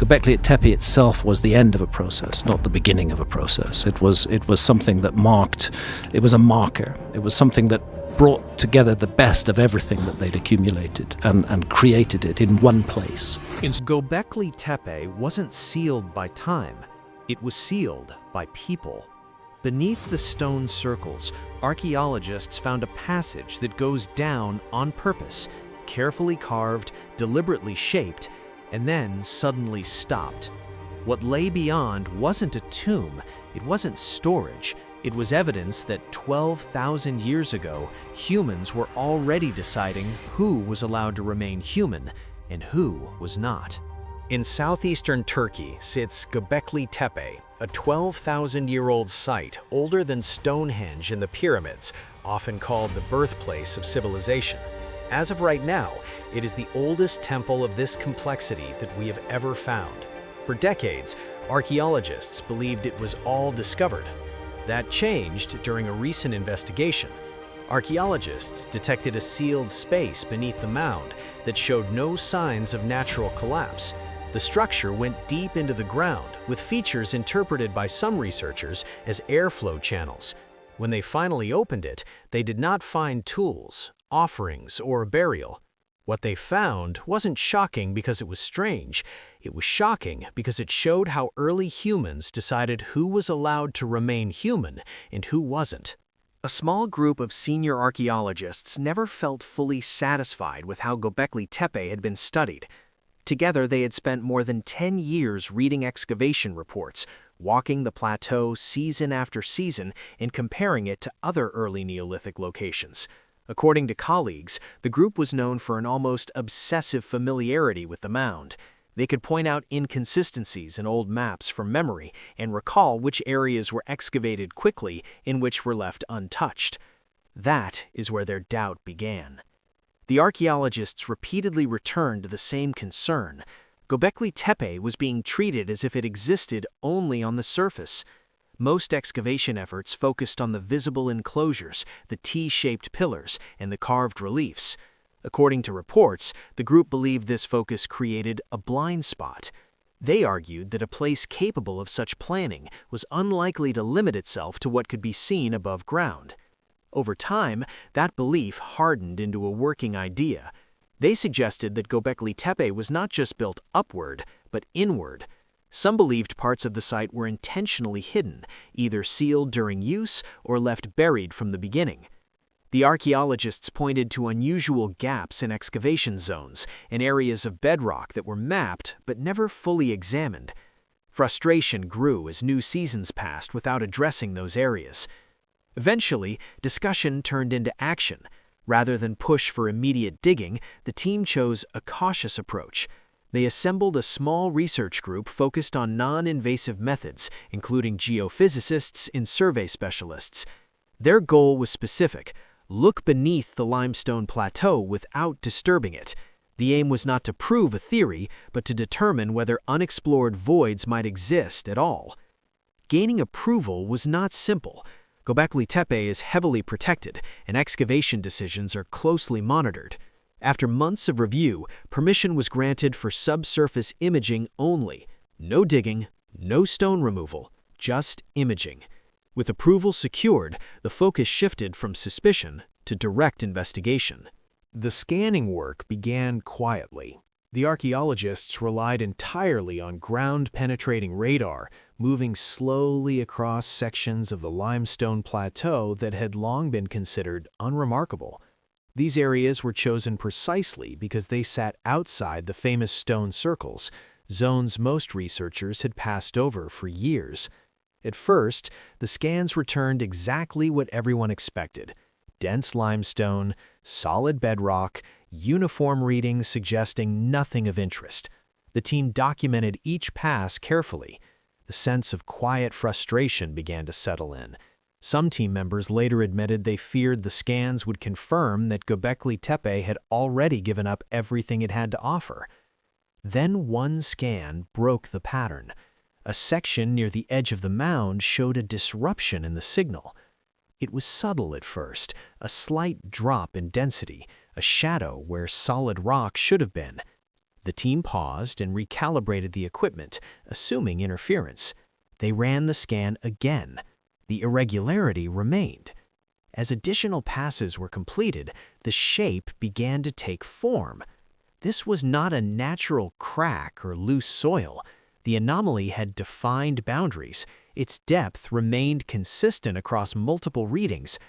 Göbekli Tepe itself was the end of a process, not the beginning of a process. It was something that marked, it was a marker. It was something that brought together the best of everything that they'd accumulated and created it in one place. Göbekli Tepe wasn't sealed by time, it was sealed by people. Beneath the stone circles, archaeologists found a passage that goes down on purpose, carefully carved, deliberately shaped, and then suddenly stopped. What lay beyond wasn't a tomb, it wasn't storage, it was evidence that 12,000 years ago, humans were already deciding who was allowed to remain human and who was not. In southeastern Turkey sits Göbekli Tepe, a 12,000-year-old site older than Stonehenge and the pyramids, often called the birthplace of civilization. As of right now, it is the oldest temple of this complexity that we have ever found. For decades, archaeologists believed it was all discovered. That changed during a recent investigation. Archaeologists detected a sealed space beneath the mound that showed no signs of natural collapse. The structure went deep into the ground, with features interpreted by some researchers as airflow channels. When they finally opened it, they did not find tools, offerings, or a burial. What they found wasn't shocking because it was strange. It was shocking because it showed how early humans decided who was allowed to remain human and who wasn't. A small group of senior archaeologists never felt fully satisfied with how Göbekli Tepe had been studied. Together, they had spent more than 10 years reading excavation reports, walking the plateau season after season, and comparing it to other early Neolithic locations. According to colleagues, the group was known for an almost obsessive familiarity with the mound. They could point out inconsistencies in old maps from memory and recall which areas were excavated quickly and which were left untouched. That is where their doubt began. The archaeologists repeatedly returned to the same concern. Göbekli Tepe was being treated as if it existed only on the surface. Most excavation efforts focused on the visible enclosures, the T-shaped pillars, and the carved reliefs. According to reports, the group believed this focus created a blind spot. They argued that a place capable of such planning was unlikely to limit itself to what could be seen above ground. Over time, that belief hardened into a working idea. They suggested that Göbekli Tepe was not just built upward, but inward. Some believed parts of the site were intentionally hidden, either sealed during use or left buried from the beginning. The archaeologists pointed to unusual gaps in excavation zones and areas of bedrock that were mapped but never fully examined. Frustration grew as new seasons passed without addressing those areas. Eventually, discussion turned into action. Rather than push for immediate digging, the team chose a cautious approach. They assembled a small research group focused on non-invasive methods, including geophysicists and survey specialists. Their goal was specific: look beneath the limestone plateau without disturbing it. The aim was not to prove a theory, but to determine whether unexplored voids might exist at all. Gaining approval was not simple. Göbekli Tepe is heavily protected, and excavation decisions are closely monitored. After months of review, permission was granted for subsurface imaging only. No digging, no stone removal, just imaging. With approval secured, the focus shifted from suspicion to direct investigation. The scanning work began quietly. The archaeologists relied entirely on ground-penetrating radar, moving slowly across sections of the limestone plateau that had long been considered unremarkable. These areas were chosen precisely because they sat outside the famous stone circles, zones most researchers had passed over for years. At first, the scans returned exactly what everyone expected: dense limestone, solid bedrock, uniform readings suggesting nothing of interest. The team documented each pass carefully. The sense of quiet frustration began to settle in. Some team members later admitted they feared the scans would confirm that Göbekli Tepe had already given up everything it had to offer. Then one scan broke the pattern. A section near the edge of the mound showed a disruption in the signal. It was subtle at first, a slight drop in density, a shadow where solid rock should have been. The team paused and recalibrated the equipment, assuming interference. They ran the scan again. The irregularity remained. As additional passes were completed, the shape began to take form. This was not a natural crack or loose soil. The anomaly had defined boundaries. Its depth remained consistent across multiple readings.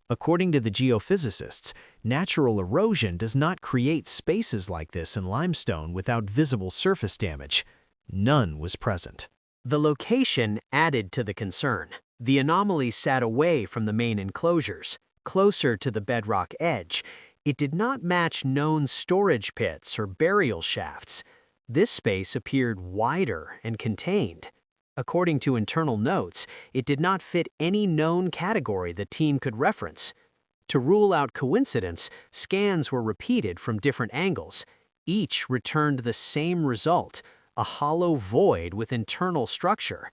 According to the geophysicists, natural erosion does not create spaces like this in limestone without visible surface damage. None was present. The location added to the concern. The anomaly sat away from the main enclosures, closer to the bedrock edge. It did not match known storage pits or burial shafts. This space appeared wider and contained. According to internal notes, it did not fit any known category the team could reference. To rule out coincidence, scans were repeated from different angles. Each returned the same result, a hollow void with internal structure.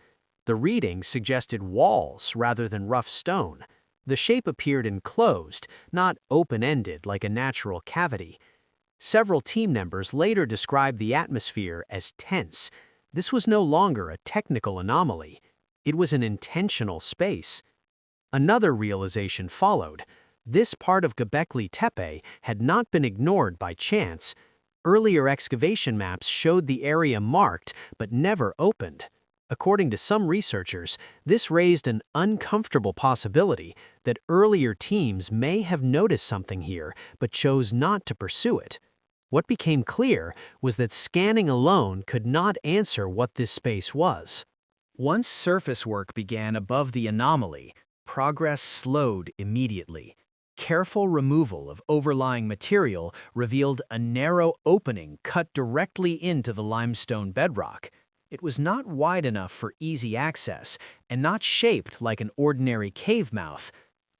The readings suggested walls rather than rough stone. The shape appeared enclosed, not open-ended like a natural cavity. Several team members later described the atmosphere as tense. This was no longer a technical anomaly. It was an intentional space. Another realization followed. This part of Göbekli Tepe had not been ignored by chance. Earlier excavation maps showed the area marked but never opened. According to some researchers, this raised an uncomfortable possibility that earlier teams may have noticed something here but chose not to pursue it. What became clear was that scanning alone could not answer what this space was. Once surface work began above the anomaly, progress slowed immediately. Careful removal of overlying material revealed a narrow opening cut directly into the limestone bedrock. It was not wide enough for easy access and not shaped like an ordinary cave mouth.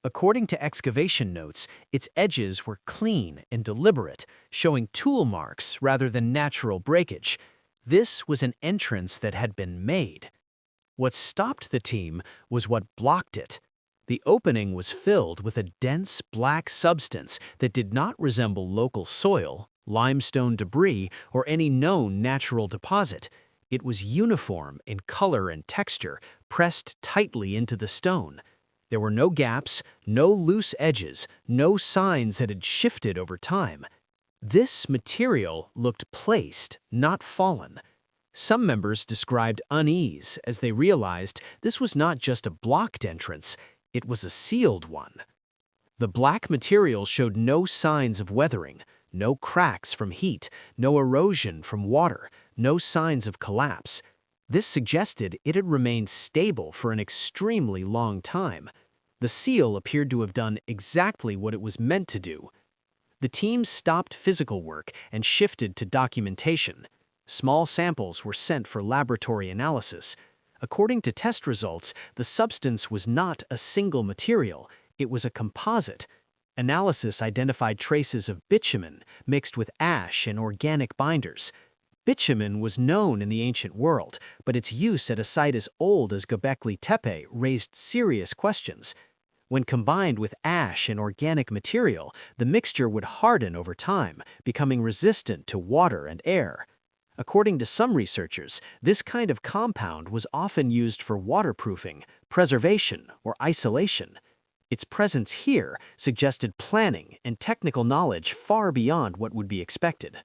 According to excavation notes, its edges were clean and deliberate, showing tool marks rather than natural breakage. This was an entrance that had been made. What stopped the team was what blocked it. The opening was filled with a dense black substance that did not resemble local soil, limestone debris, or any known natural deposit. It was uniform in color and texture, pressed tightly into the stone. There were no gaps, no loose edges, no signs that had shifted over time. This material looked placed, not fallen. Some members described unease as they realized this was not just a blocked entrance, it was a sealed one. The black material showed no signs of weathering, no cracks from heat, no erosion from water, no signs of collapse. This suggested it had remained stable for an extremely long time. The seal appeared to have done exactly what it was meant to do. The team stopped physical work and shifted to documentation. Small samples were sent for laboratory analysis. According to test results, the substance was not a single material, it was a composite. Analysis identified traces of bitumen mixed with ash and organic binders. Bitumen was known in the ancient world, but its use at a site as old as Göbekli Tepe raised serious questions. When combined with ash and organic material, the mixture would harden over time, becoming resistant to water and air. According to some researchers, this kind of compound was often used for waterproofing, preservation, or isolation. Its presence here suggested planning and technical knowledge far beyond what would be expected.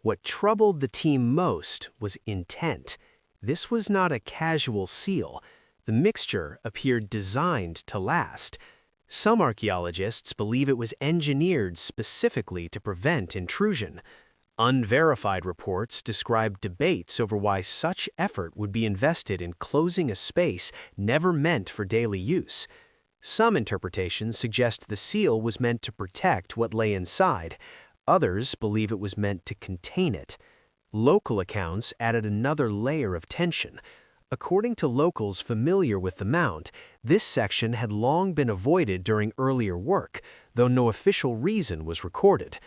What troubled the team most was intent. This was not a casual seal. The mixture appeared designed to last. Some archaeologists believe it was engineered specifically to prevent intrusion. Unverified reports describe debates over why such effort would be invested in closing a space never meant for daily use. Some interpretations suggest the seal was meant to protect what lay inside. Others believe it was meant to contain it. Local accounts added another layer of tension. According to locals familiar with the mount, this section had long been avoided during earlier work, though no official reason was recorded.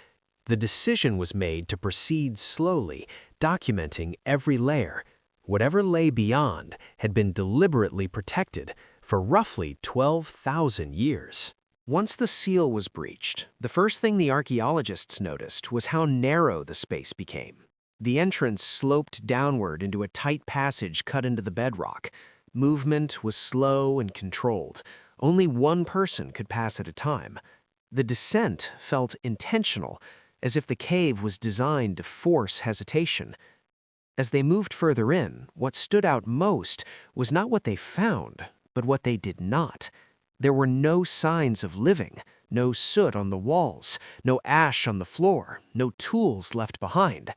The decision was made to proceed slowly, documenting every layer. Whatever lay beyond had been deliberately protected for roughly 12,000 years. Once the seal was breached, the first thing the archaeologists noticed was how narrow the space became. The entrance sloped downward into a tight passage cut into the bedrock. Movement was slow and controlled. Only one person could pass at a time. The descent felt intentional, as if the cave was designed to force hesitation. As they moved further in, what stood out most was not what they found, but what they did not. There were no signs of living, no soot on the walls, no ash on the floor, no tools left behind.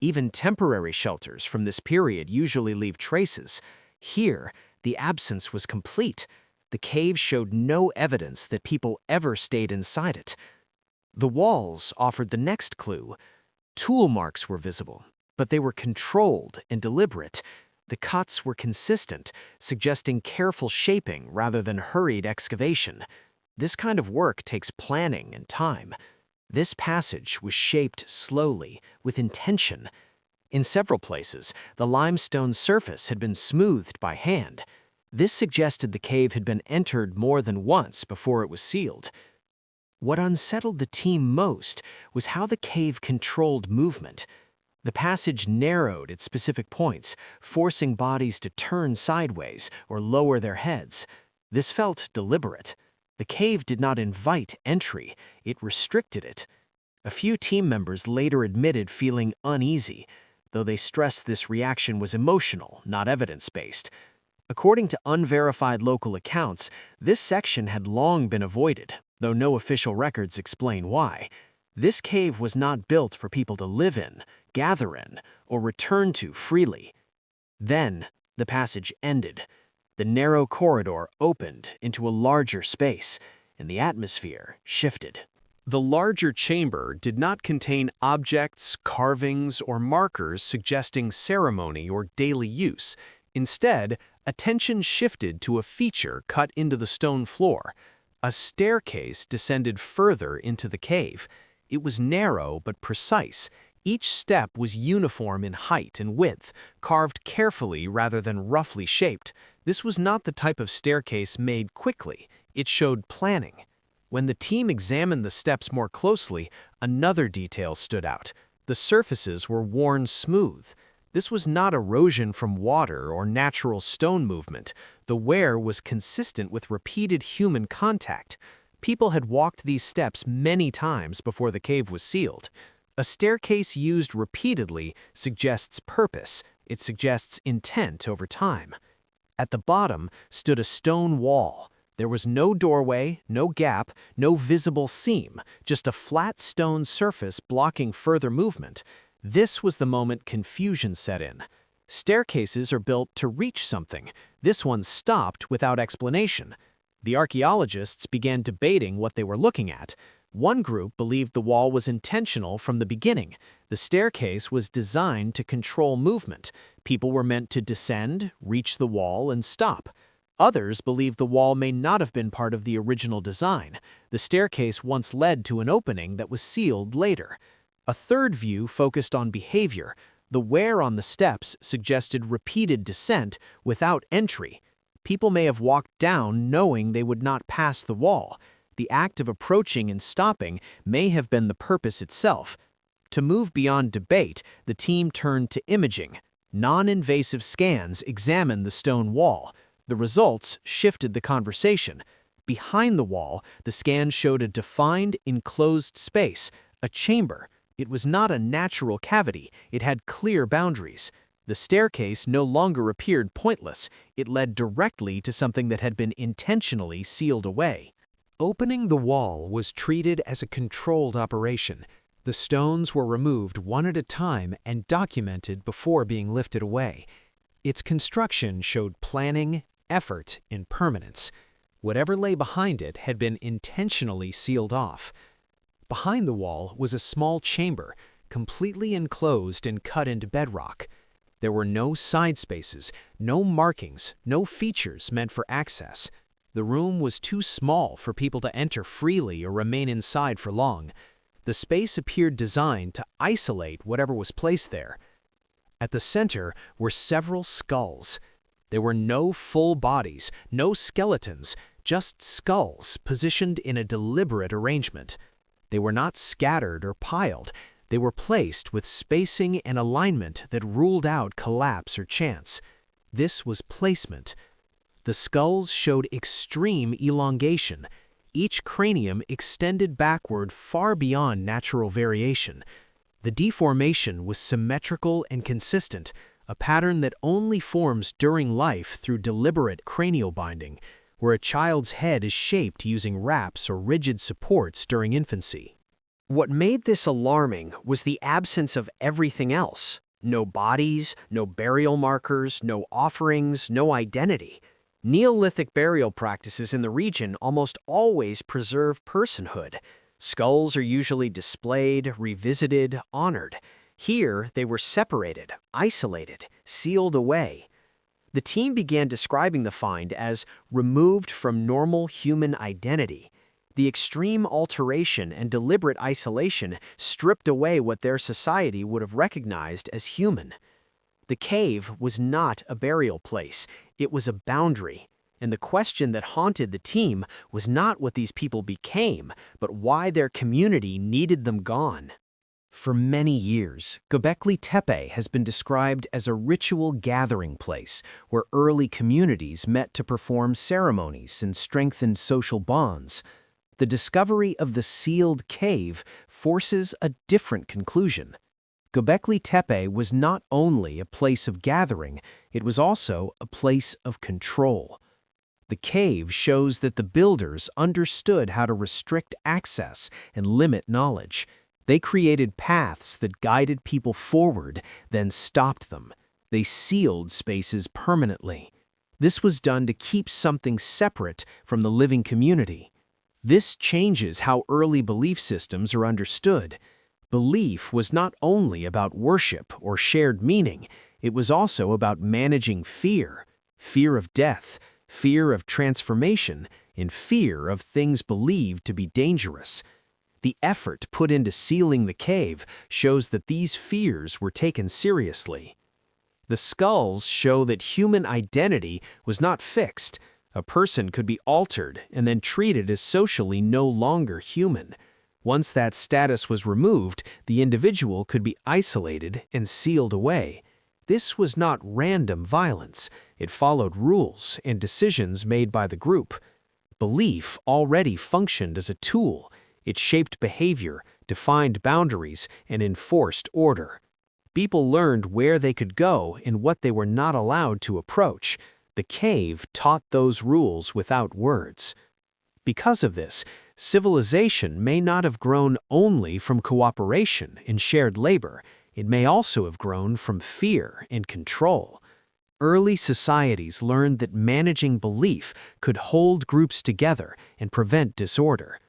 Even temporary shelters from this period usually leave traces. Here, the absence was complete. The cave showed no evidence that people ever stayed inside it. The walls offered the next clue. Tool marks were visible, but they were controlled and deliberate. The cuts were consistent, suggesting careful shaping rather than hurried excavation. This kind of work takes planning and time. This passage was shaped slowly, with intention. In several places, the limestone surface had been smoothed by hand. This suggested the cave had been entered more than once before it was sealed. What unsettled the team most was how the cave controlled movement. The passage narrowed at specific points, forcing bodies to turn sideways or lower their heads. This felt deliberate. The cave did not invite entry, it restricted it. A few team members later admitted feeling uneasy, though they stressed this reaction was emotional, not evidence-based. According to unverified local accounts, this section had long been avoided, though no official records explain why. This cave was not built for people to live in, gather in, or return to freely. Then, the passage ended. The narrow corridor opened into a larger space, and the atmosphere shifted. The larger chamber did not contain objects, carvings, or markers suggesting ceremony or daily use. Instead, attention shifted to a feature cut into the stone floor. A staircase descended further into the cave. It was narrow but precise. Each step was uniform in height and width, carved carefully rather than roughly shaped. This was not the type of staircase made quickly. It showed planning. When the team examined the steps more closely, another detail stood out. The surfaces were worn smooth. This was not erosion from water or natural stone movement. The wear was consistent with repeated human contact. People had walked these steps many times before the cave was sealed. A staircase used repeatedly suggests purpose. It suggests intent over time. At the bottom stood a stone wall. There was no doorway, no gap, no visible seam, just a flat stone surface blocking further movement. This was the moment confusion set in. Staircases are built to reach something. This one stopped without explanation. The archaeologists began debating what they were looking at. One group believed the wall was intentional from the beginning. The staircase was designed to control movement. People were meant to descend, reach the wall, and stop. Others believed the wall may not have been part of the original design. The staircase once led to an opening that was sealed later. A third view focused on behavior. The wear on the steps suggested repeated descent without entry. People may have walked down knowing they would not pass the wall. The act of approaching and stopping may have been the purpose itself. To move beyond debate, the team turned to imaging. Non-invasive scans examined the stone wall. The results shifted the conversation. Behind the wall, the scan showed a defined, enclosed space, a chamber. It was not a natural cavity. It had clear boundaries. The staircase no longer appeared pointless. It led directly to something that had been intentionally sealed away. Opening the wall was treated as a controlled operation. The stones were removed one at a time and documented before being lifted away. Its construction showed planning, effort, and permanence. Whatever lay behind it had been intentionally sealed off. Behind the wall was a small chamber, completely enclosed and cut into bedrock. There were no side spaces, no markings, no features meant for access. The room was too small for people to enter freely or remain inside for long. The space appeared designed to isolate whatever was placed there. At the center were several skulls. There were no full bodies, no skeletons, just skulls positioned in a deliberate arrangement. They were not scattered or piled. They were placed with spacing and alignment that ruled out collapse or chance. This was placement. The skulls showed extreme elongation. Each cranium extended backward far beyond natural variation. The deformation was symmetrical and consistent, a pattern that only forms during life through deliberate cranial binding, where a child's head is shaped using wraps or rigid supports during infancy. What made this alarming was the absence of everything else. No bodies, no burial markers, no offerings, no identity. Neolithic burial practices in the region almost always preserve personhood. Skulls are usually displayed, revisited, honored. Here, they were separated, isolated, sealed away. The team began describing the find as removed from normal human identity. The extreme alteration and deliberate isolation stripped away what their society would have recognized as human. The cave was not a burial place, it was a boundary. And the question that haunted the team was not what these people became, but why their community needed them gone. For many years, Göbekli Tepe has been described as a ritual gathering place where early communities met to perform ceremonies and strengthen social bonds. The discovery of the sealed cave forces a different conclusion. Göbekli Tepe was not only a place of gathering, it was also a place of control. The cave shows that the builders understood how to restrict access and limit knowledge. They created paths that guided people forward, then stopped them. They sealed spaces permanently. This was done to keep something separate from the living community. This changes how early belief systems are understood. Belief was not only about worship or shared meaning, it was also about managing fear, fear of death, fear of transformation, and fear of things believed to be dangerous. The effort put into sealing the cave shows that these fears were taken seriously. The skulls show that human identity was not fixed. A person could be altered and then treated as socially no longer human. Once that status was removed, the individual could be isolated and sealed away. This was not random violence. It followed rules and decisions made by the group. Belief already functioned as a tool. It shaped behavior, defined boundaries, and enforced order. People learned where they could go and what they were not allowed to approach. The cave taught those rules without words. Because of this, civilization may not have grown only from cooperation and shared labor. It may also have grown from fear and control. Early societies learned that managing belief could hold groups together and prevent disorder.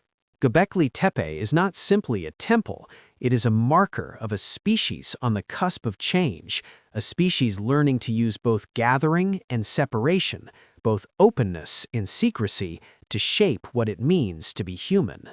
Göbekli Tepe is not simply a temple, it is a marker of a species on the cusp of change, a species learning to use both gathering and separation, both openness and secrecy, to shape what it means to be human.